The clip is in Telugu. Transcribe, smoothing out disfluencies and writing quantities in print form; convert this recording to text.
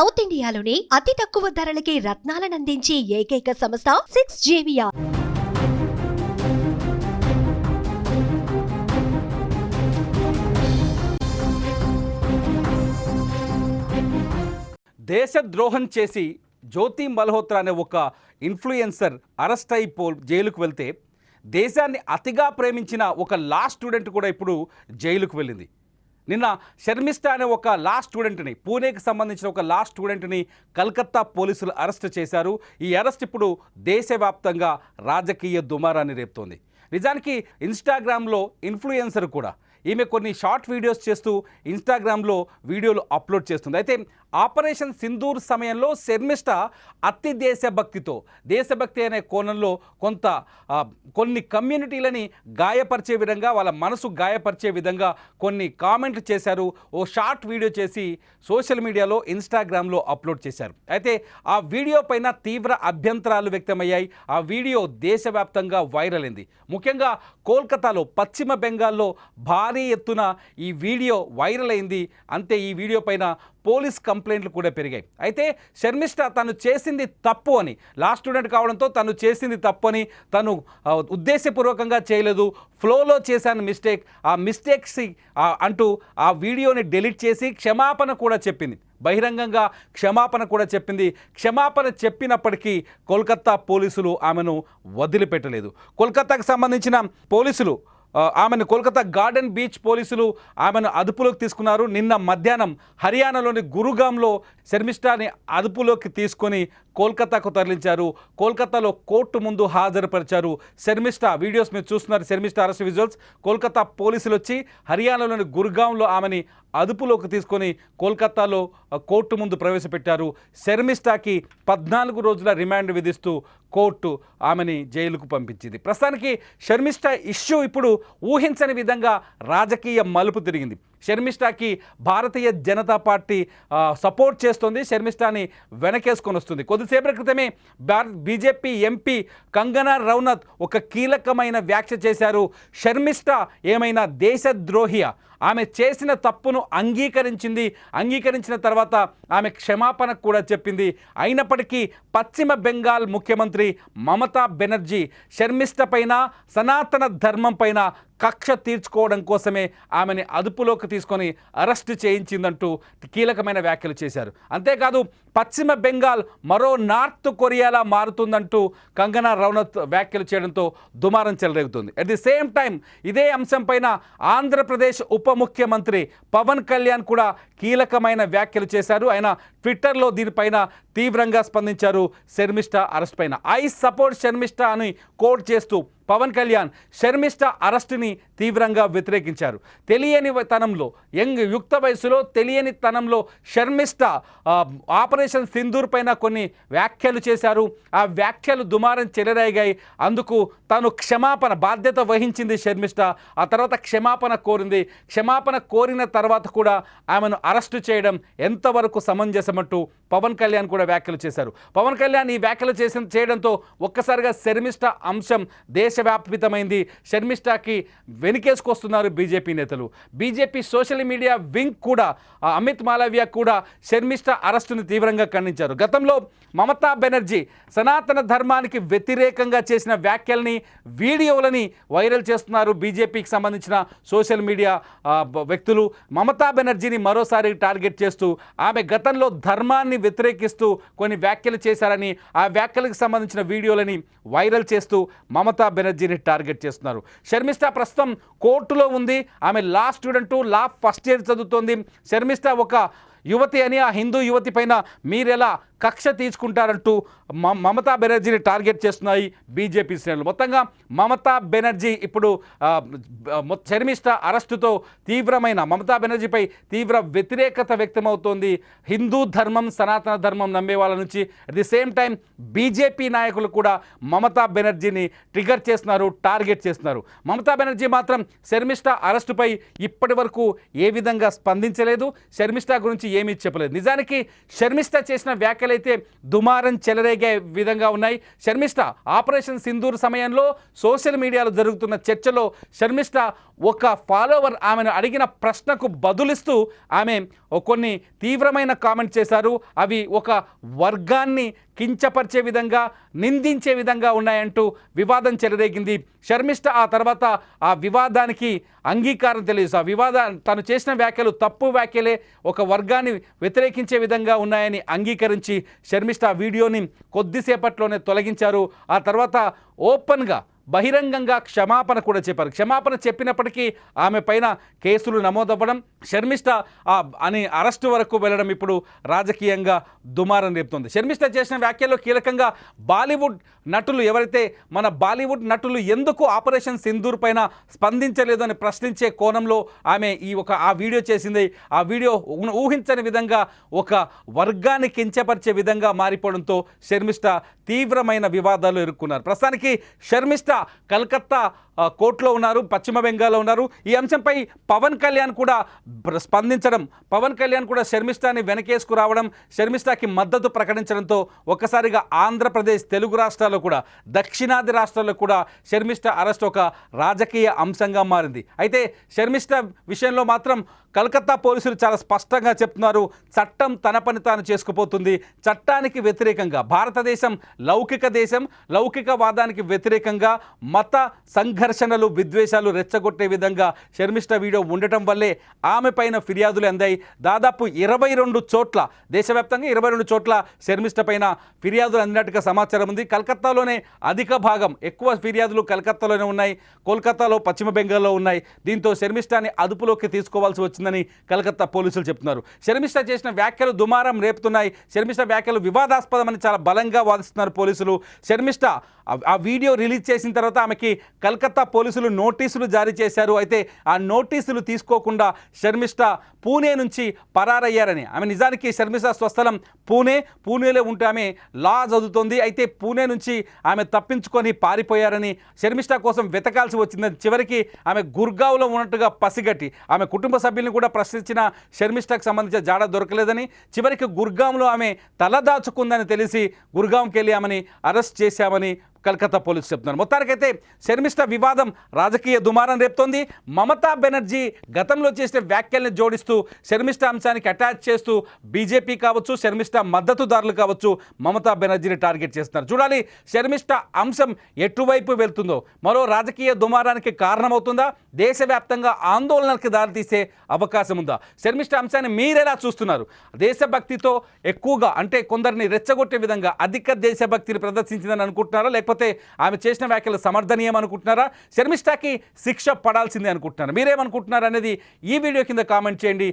సౌత్ ఇండియాలోని అతి తక్కువ ధరలకి రత్నాలనందించే ఏకైక సంస్థ 6JVR. దేశద్రోహం చేసి జ్యోతి మల్హోత్రా అనే ఒక ఇన్ఫ్లుయెన్సర్ అరెస్ట్ అయి జైలుకు వెళ్తే దేశాన్ని అతిగా ప్రేమించిన ఒక లా స్టూడెంట్ కూడా ఇప్పుడు జైలుకు వెళ్ళింది. నిన్న శర్మిష్ఠా అనే ఒక లా స్టూడెంట్ని, పూణేకి సంబంధించిన ఒక లా స్టూడెంట్ని కలకత్తా పోలీసులు అరెస్ట్ చేశారు. ఈ అరెస్ట్ ఇప్పుడు దేశవ్యాప్తంగా రాజకీయ దుమారాన్ని రేపుతోంది. నిజానికి ఇన్స్టాగ్రామ్లో ఇన్ఫ్లుయెన్సర్ కూడా ఈమె కొన్ని షార్ట్ వీడియోస్ చేస్తూ ఇన్స్టాగ్రామ్లో వీడియోలు అప్లోడ్ చేస్తుంది. అయితే ఆపరేషన్ సింధూర్ సమయంలో శర్మిష్ఠా అతి దేశభక్తి అనే కోణంలో కొన్ని కమ్యూనిటీలని గాయపరిచే విధంగా, వాళ్ళ మనసు గాయపరిచే విధంగా కొన్ని కామెంట్లు చేశారు. ఓ షార్ట్ వీడియో చేసి సోషల్ మీడియాలో ఇన్స్టాగ్రామ్లో అప్లోడ్ చేశారు. అయితే ఆ వీడియో పైన తీవ్ర అభ్యంతరాలు వ్యక్తమయ్యాయి. ఆ వీడియో దేశవ్యాప్తంగా వైరల్ అయింది. ముఖ్యంగా కోల్కతాలో, పశ్చిమ బెంగాల్లో భారీ ఎత్తున ఈ వీడియో వైరల్ అయింది. అంతే, ఈ వీడియో పైన పోలీస్ కంప్లైంట్లు కూడా పెరిగాయి. అయితే శర్మిష్ఠా తను చేసింది తప్పు అని, లా స్టూడెంట్ కావడంతో తను చేసింది తప్పు అని, తను ఉద్దేశపూర్వకంగా చేయలేదు, ఫ్లోలో చేశాను మిస్టేక్, ఆ మిస్టేక్స్ అంటూ ఆ వీడియోని డెలీట్ చేసి క్షమాపణ కూడా చెప్పింది. బహిరంగంగా క్షమాపణ కూడా చెప్పింది. క్షమాపణ చెప్పినప్పటికీ కోల్కతా పోలీసులు ఆమెను వదిలిపెట్టలేదు. కోల్కతాకు సంబంధించిన పోలీసులు ఆమెను, కోల్కతా గార్డెన్ బీచ్ పోలీసులు ఆమెను అదుపులోకి తీసుకున్నారు. నిన్న మధ్యాహ్నం హర్యానాలోని గురుగాంలో శర్మిష్ఠాని అదుపులోకి తీసుకొని కోల్కతాకు తరలించారు. కోల్కతాలో కోర్టు ముందు హాజరుపరిచారు. శర్మిష్ఠా వీడియోస్ మీరు చూస్తున్నారు, శర్మిష్ఠా అరెస్ట్ విజువల్స్. కోల్కతా పోలీసులు వచ్చి హర్యానాలోని గురుగాంలో ఆమెని అదుపులోకి తీసుకొని కోల్కతాలో కోర్టు ముందు ప్రవేశపెట్టారు. శర్మిష్ఠాకి 14 రోజుల రిమాండ్ విధిస్తూ కోర్టు ఆమెని జైలుకు పంపించింది. ప్రస్తుతానికి శర్మిష్ఠా ఇష్యూ ఇప్పుడు ఊహించని విధంగా రాజకీయ మలుపు తిరిగింది. శర్మిష్ఠాకి భారతీయ జనతా పార్టీ సపోర్ట్ చేస్తుంది, శర్మిష్ఠాని వెనకేసుకొని వస్తుంది. కొద్దిసేపటి క్రితమే బీజేపీ ఎంపీ కంగనా రనౌత్ ఒక కీలకమైన వ్యాఖ్య చేశారు. శర్మిష్ఠా ఏమైనా దేశద్రోహియా? ఆమె చేసిన తప్పును అంగీకరించిన తర్వాత ఆమె క్షమాపణ కూడా చెప్పింది. అయినప్పటికీ పశ్చిమ బెంగాల్ ముఖ్యమంత్రి మమతా బెనర్జీ శర్మిష్ఠ పైన, సనాతన ధర్మం పైన కక్ష తీర్చుకోవడం కోసమే ఆమెని అదుపులోకి తీసుకొని అరెస్టు చేయించిందంటూ కీలకమైన వ్యాఖ్యలు చేశారు. అంతేకాదు పశ్చిమ బెంగాల్ మరో నార్త్ కొరియాలా మారుతుందంటూ కంగనా రనౌత్ వ్యాఖ్యలు చేయడంతో దుమారం చెలరేగుతుంది. అట్ ది సేమ్ టైం ఇదే అంశం పైన ఆంధ్రప్రదేశ్ ఉప ముఖ్యమంత్రి పవన్ కళ్యాణ్ కూడా కీలకమైన వ్యాఖ్యలు చేశారు. ఆయన ట్విట్టర్లో దీనిపైన తీవ్రంగా స్పందించారు. శర్మిష్ఠా అరెస్ట్ పైన ఐ సపోర్ట్ శర్మిష్ఠా అని కోట్ చేస్తూ పవన్ కళ్యాణ్ శర్మిష్ఠా అరెస్టుని తీవ్రంగా వ్యతిరేకించారు. తెలియని తనంలో, యుక్త వయసులో తెలియని తనంలో శర్మిష్ఠా ఆపరేషన్ సింధూర్ పైన కొన్ని వ్యాఖ్యలు చేశారు. ఆ వ్యాఖ్యలు దుమారం చెలరేగాయి. అందుకు తాను బాధ్యత వహించింది శర్మిష్ఠా. ఆ తర్వాత క్షమాపణ కోరింది. క్షమాపణ కోరిన తర్వాత కూడా ఆమెను అరెస్టు చేయడం ఎంతవరకు సమంజసమంటూ పవన్ కళ్యాణ్ కూడా వ్యాఖ్యలు చేశారు. పవన్ కళ్యాణ్ ఈ వ్యాఖ్యలు చేయడంతో ఒక్కసారిగా శర్మిష్ఠా అంశం దేశవ్యాపితమైంది. శర్మిష్ఠాకి వెనుకేసుకొస్తున్నారు బీజేపీ నేతలు. బీజేపీ సోషల్ మీడియా వింగ్ కూడా, అమిత్ మాలవ్య కూడా శర్మిష్ఠా అరెస్టును తీవ్రంగా ఖండించారు. గతంలో మమతా బెనర్జీ సనాతన ధర్మానికి వ్యతిరేకంగా చేసిన వ్యాఖ్యల్ని, వీడియోలని వైరల్ చేస్తున్నారు బీజేపీకి సంబంధించిన సోషల్ మీడియా వ్యక్తులు. మమతా బెనర్జీని మరోసారి టార్గెట్ చేస్తూ ఆమె గతంలో ధర్మాన్ని వ్యతిరేకిస్తూ కొన్ని వ్యాఖ్యలు చేశారని, ఆ వ్యాఖ్యలకు సంబంధించిన వీడియోలని వైరల్ చేస్తూ మమతా బెనర్జీని టార్గెట్ చేస్తున్నారు. శర్మిష్ఠా ప్రస్తుతం కోర్టులో ఉంది. ఆమె లా స్టూడెంటు, లా ఫస్ట్ ఇయర్ చదువుతోంది. శర్మిష్ఠా ఒక యువతి అని, ఆ హిందూ యువతి పైన మీరెలా కక్ష తీసుకుంటారంటూ మమతా బెనర్జీని టార్గెట్ చేస్తున్నాయి బీజేపీ శ్రేణులు. మొత్తంగా మమతా బెనర్జీ ఇప్పుడు శర్మిష్ఠా అరెస్టుతో మమతా బెనర్జీపై తీవ్ర వ్యతిరేకత వ్యక్తమవుతోంది. హిందూ ధర్మం, సనాతన ధర్మం నమ్మే వాళ్ళ నుంచి. At the same time BJP నాయకులు కూడా మమతా బెనర్జీని ట్రిగర్ చేస్తున్నారు, టార్గెట్ చేస్తున్నారు. మమతా బెనర్జీ మాత్రం శర్మిష్ఠా అరెస్టుపై ఇప్పటి వరకు ఏ విధంగా స్పందించలేదు, శర్మిష్ఠా గురించి ఏమీ చెప్పలేదు. నిజానికి శర్మిష్ఠా చేసిన వ్యాఖ్యలు అయితే దుమారం చెలరేగే విధంగా ఉన్నాయి. శర్మిష్ఠా ఆపరేషన్ సింధూర్ సమయంలో సోషల్ మీడియాలో జరుగుతున్న చర్చలో శర్మిష్ఠా ఒక ఫాలోవర్ ఆమెను అడిగిన ప్రశ్నకు బదులిస్తూ ఆమె కొన్ని తీవ్రమైన కామెంట్స్ చేశారు. అవి ఒక వర్గాన్ని కించపరిచే విధంగా, నిందించే విధంగా ఉన్నాయంటూ వివాదం చెలరేగింది. శర్మిష్ఠ ఆ తర్వాత ఆ వివాదానికి అంగీకారం తెలియదు. ఆ తను చేసిన వ్యాఖ్యలు తప్పు వ్యాఖ్యలే, ఒక వర్గాన్ని వ్యతిరేకించే విధంగా ఉన్నాయని అంగీకరించి శర్మిష్ఠ ఆ వీడియోని కొద్దిసేపట్లోనే తొలగించారు. ఆ తర్వాత ఓపెన్గా బహిరంగంగా క్షమాపణ కూడా చెప్పారు. క్షమాపణ చెప్పినప్పటికీ ఆమె పైన కేసులు నమోదవ్వడం, శర్మిష్ఠ అని అరెస్టు వరకు వెళ్ళడం ఇప్పుడు రాజకీయంగా దుమారం రేపుతోంది. శర్మిష్ఠ చేసిన వ్యాఖ్యల్లో కీలకంగా బాలీవుడ్ నటులు ఎవరైతే మన బాలీవుడ్ నటులు ఎందుకు ఆపరేషన్ సింధూర్ పైన స్పందించలేదు అని ప్రశ్నించే కోణంలో ఆమె ఆ వీడియో చేసింది. ఆ వీడియో ఊహించని విధంగా ఒక వర్గాన్ని కించపరిచే విధంగా మారిపోవడంతో శర్మిష్ఠ తీవ్రమైన వివాదాలు ఎదుర్కొన్నారు. ప్రస్తుతానికి శర్మిష్ఠ కలకత్తా కోర్టులో ఉన్నారు, పశ్చిమ బెంగాల్లో ఉన్నారు. ఈ అంశంపై పవన్ కళ్యాణ్ కూడా స్పందించడం, పవన్ కళ్యాణ్ కూడా శర్మిష్ఠని వెనకేసుకు రావడం, శర్మిష్ఠకి మద్దతు ప్రకటించడంతో ఒక్కసారిగా ఆంధ్రప్రదేశ్, తెలుగు రాష్ట్రాల్లో కూడా, దక్షిణాది రాష్ట్రాల్లో కూడా శర్మిష్ఠ అరెస్ట్ ఒక రాజకీయ అంశంగా మారింది. అయితే శర్మిష్ఠ విషయంలో మాత్రం కలకత్తా పోలీసులు చాలా స్పష్టంగా చెప్తున్నారు, చట్టం తన పని తాను చేసుకుపోతుంది. చట్టానికి వ్యతిరేకంగా, భారతదేశం లౌకిక దేశం, లౌకికవాదానికి వ్యతిరేకంగా మత సంఘర్షణలు, విద్వేషాలు రెచ్చగొట్టే విధంగా శర్మిష్ఠ వీడియో ఉండటం వల్లే ఆమె పైన ఫిర్యాదులు అందాయి. దాదాపు 22 చోట్ల, దేశవ్యాప్తంగా 22 చోట్ల శర్మిష్ఠ పైన ఫిర్యాదులు అందినట్టుగా సమాచారం ఉంది. కలకత్తాలోనే అధిక భాగం, ఎక్కువ ఫిర్యాదులు కలకత్తాలోనే ఉన్నాయి. కోల్కతాలో, పశ్చిమ బెంగాల్లో ఉన్నాయి. దీంతో శర్మిష్ఠని అదుపులోకి తీసుకోవాల్సి వచ్చిందని కలకత్తా పోలీసులు చెప్తున్నారు. శర్మిష్ఠ చేసిన వ్యాఖ్యలు దుమారం రేపుతున్నాయి. శర్మిష్ఠ వ్యాఖ్యలు వివాదాస్పదమని చాలా బలంగా వాదిస్తున్నారు పోలీసులు. శర్మిష్ఠ ఆ వీడియో రిలీజ్ చేసిన తర్వాత ఆమెకి కలకత్తా పోలీసులు నోటీసులు జారీ చేశారు. అయితే ఆ నోటీసులు తీసుకోకుండా శర్మిష్ఠ పూణే నుంచి పరారయ్యారని, ఆమె నిజానికి శర్మిష్ఠ స్వస్థలం పూణేలో ఉంటే ఆమె లా చదువుతోంది. అయితే పూణే నుంచి ఆమె తప్పించుకొని పారిపోయారని, శర్మిష్ఠ కోసం వెతకాల్సి వచ్చిందని, చివరికి ఆమె గుర్గావ్లో ఉన్నట్టుగా పసిగట్టి ఆమె కుటుంబ సభ్యులను కూడా ప్రశ్నించిన శర్మిష్ఠకు సంబంధించిన జాడ దొరకలేదని, చివరికి గుర్గావ్లో ఆమె తలదాచుకుందని తెలిసి గుర్గావ్కి వెళ్ళి ఆమెని అరెస్ట్ చేశామని కలకత్తా పోలీసులు చెప్తున్నారు. మొత్తానికైతే శర్మిష్ఠ వివాదం రాజకీయ దుమారం రేపుతోంది. మమతా బెనర్జీ గతంలో చేసిన వ్యాఖ్యల్ని జోడిస్తూ, శర్మిష్ఠ అంశానికి అటాచ్ చేస్తూ బీజేపీ కావచ్చు, శర్మిష్ఠ మద్దతుదారులు కావచ్చు, మమతా బెనర్జీని టార్గెట్ చేస్తున్నారు. చూడాలి శర్మిష్ఠ అంశం ఎటువైపు వెళ్తుందో. మరో రాజకీయ దుమారానికి కారణమవుతుందా, దేశవ్యాప్తంగా ఆందోళనలకు దారితీసే అవకాశం ఉందా? శర్మిష్ఠ అంశాన్ని మీరెలా చూస్తున్నారు? దేశభక్తితో ఎక్కువగా, అంటే కొందరిని రెచ్చగొట్టే విధంగా అధిక దేశభక్తిని ప్రదర్శించిందని అనుకుంటున్నారా, లేకపోతే ఆమె చేసిన వ్యాఖ్యలు సమర్థనీయం అనుకుంటున్నారా, శర్మిష్ఠకి శిక్ష పడాల్సిందే అనుకుంటున్నారా? మీరేమనుకుంటున్నారు అనేది ఈ వీడియో కింద కామెంట్ చేయండి.